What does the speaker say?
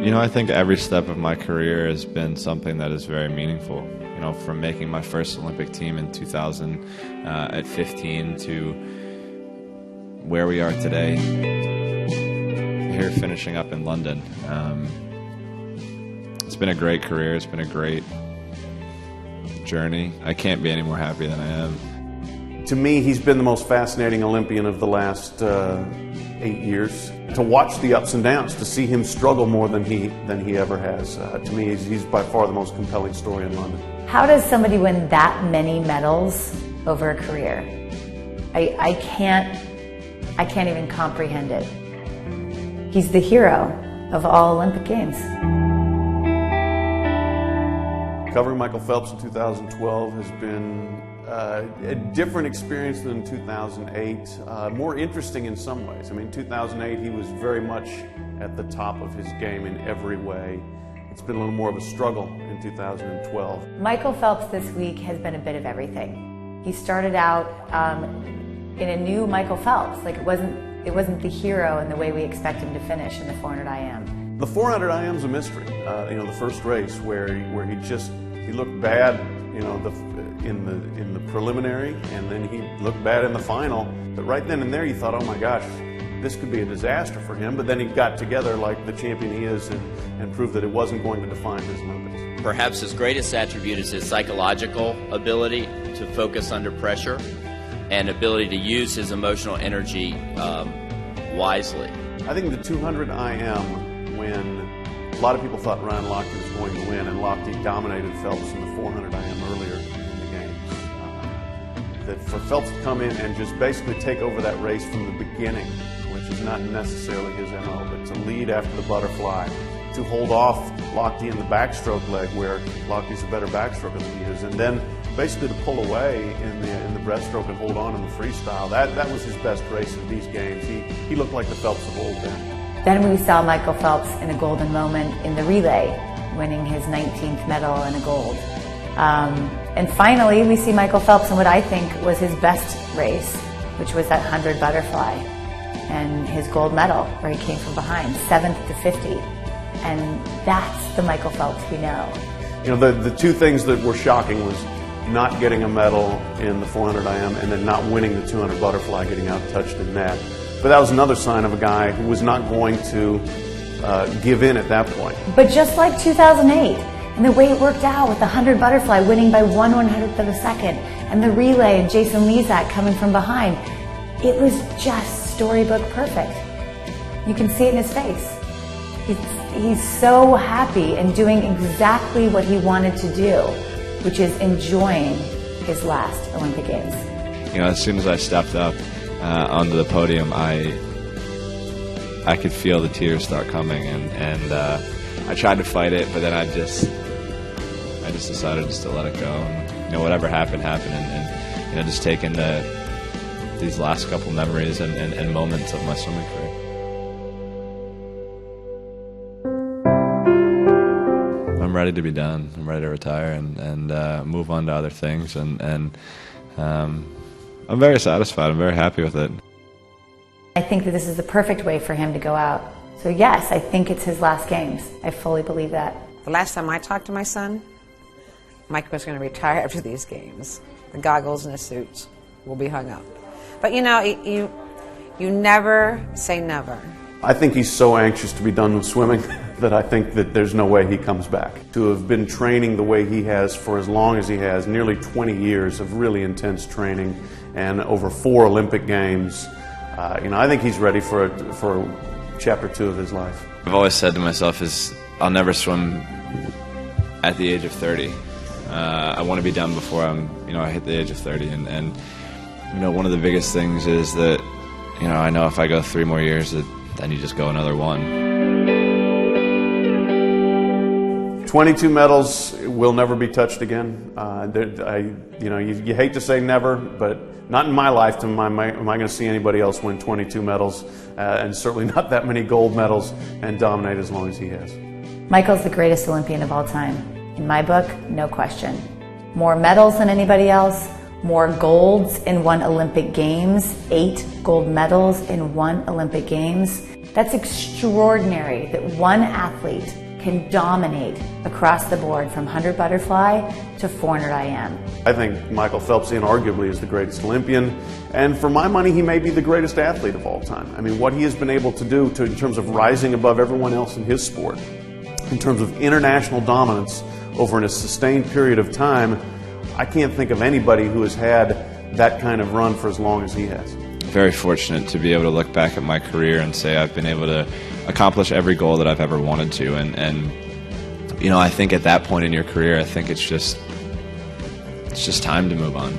You know, I think every step of my career has been something that is very meaningful. You know, from making my first Olympic team in 2000 at 15 to where we are today, here finishing up in London. It's been a great career. It's been a great journey. I can't be any more happy than I am. To me, he's been the most fascinating Olympian of the last 8 years. To watch the ups and downs, to see him struggle more than he ever has. To me, he's by far the most compelling story in London. How does somebody win that many medals over a career? I can't even comprehend it. He's the hero of all Olympic Games. Covering Michael Phelps in 2012 has been a different experience than 2008, more interesting in some ways. I mean, 2008 he was very much at the top of his game in every way. It's been a little more of a struggle in 2012. Michael Phelps this week has been a bit of everything. He started out in a new Michael Phelps. Like it wasn't the hero in the way we expect him to finish in the 400 IM. The 400 IM is a mystery. You know, the first race where he looked bad, you know, in the preliminary, and then he looked bad in the final. But right then and there, you thought, oh my gosh, this could be a disaster for him. But then he got together like the champion he is and proved that it wasn't going to define his Olympics. Perhaps his greatest attribute is his psychological ability to focus under pressure and ability to use his emotional energy wisely. I think the 200 IM, when a lot of people thought Ryan Lochte was going to win, and Lochte dominated Phelps in the 400 IM earlier in the games. That for Phelps to come in and just basically take over that race from the beginning, which is not necessarily his MO, but to lead after the butterfly, to hold off Lochte in the backstroke leg, where Lochte's a better backstroker than he is, and then basically to pull away in the breaststroke and hold on in the freestyle. That was his best race of these games. He looked like the Phelps of old then. Then we saw Michael Phelps in a golden moment in the relay, winning his 19th medal and a gold. And finally, we see Michael Phelps in what I think was his best race, which was that 100 butterfly and his gold medal, where he came from behind, 7th to 50. And that's the Michael Phelps we know. You know, the two things that were shocking was not getting a medal in the 400 IM and then not winning the 200 butterfly, getting out-touched in that. But that was another sign of a guy who was not going to give in at that point. But just like 2008, and the way it worked out with the 100 butterfly winning by 1/100th of a second, and the relay and Jason Lezak coming from behind, it was just storybook perfect. You can see it in his face. He's so happy and doing exactly what he wanted to do, which is enjoying his last Olympic Games. You know, as soon as I stepped up onto the podium, I could feel the tears start coming, and I tried to fight it, but then I just decided just to let it go. And, you know, whatever happened, and you know, just taking these last couple memories and moments of my swimming career. I'm ready to be done. I'm ready to retire and move on to other things, and I'm very satisfied. I'm very happy with it. I think that this is the perfect way for him to go out. So yes, I think it's his last games. I fully believe that. The last time I talked to my son, Mike was going to retire after these games. The goggles and the suits will be hung up. But you know, you never say never. I think he's so anxious to be done with swimming that I think that there's no way he comes back. To have been training the way he has for as long as he has, nearly 20 years of really intense training and over 4 Olympic Games, you know, I think he's ready for chapter 2 of his life. I've always said to myself I'll never swim at the age of 30. I want to be done before I hit the age of 30, and you know, one of the biggest things is that, you know, I know if I go 3 more years, then you just go another 1. 22 medals will never be touched again. You know, you hate to say never, but not in my lifetime am I going to see anybody else win 22 medals, and certainly not that many gold medals, and dominate as long as he has. Michael's the greatest Olympian of all time. In my book, no question. More medals than anybody else, more golds in one Olympic Games, 8 gold medals in one Olympic Games. That's extraordinary that one athlete can dominate across the board from 100 butterfly to 400 IM. I think Michael Phelps inarguably is the greatest Olympian, and for my money, he may be the greatest athlete of all time. I mean, what he has been able to do in terms of rising above everyone else in his sport, in terms of international dominance over a sustained period of time, I can't think of anybody who has had that kind of run for as long as he has. Very fortunate to be able to look back at my career and say I've been able to accomplish every goal that I've ever wanted to. And you know, I think at that point in your career, I think it's just time to move on.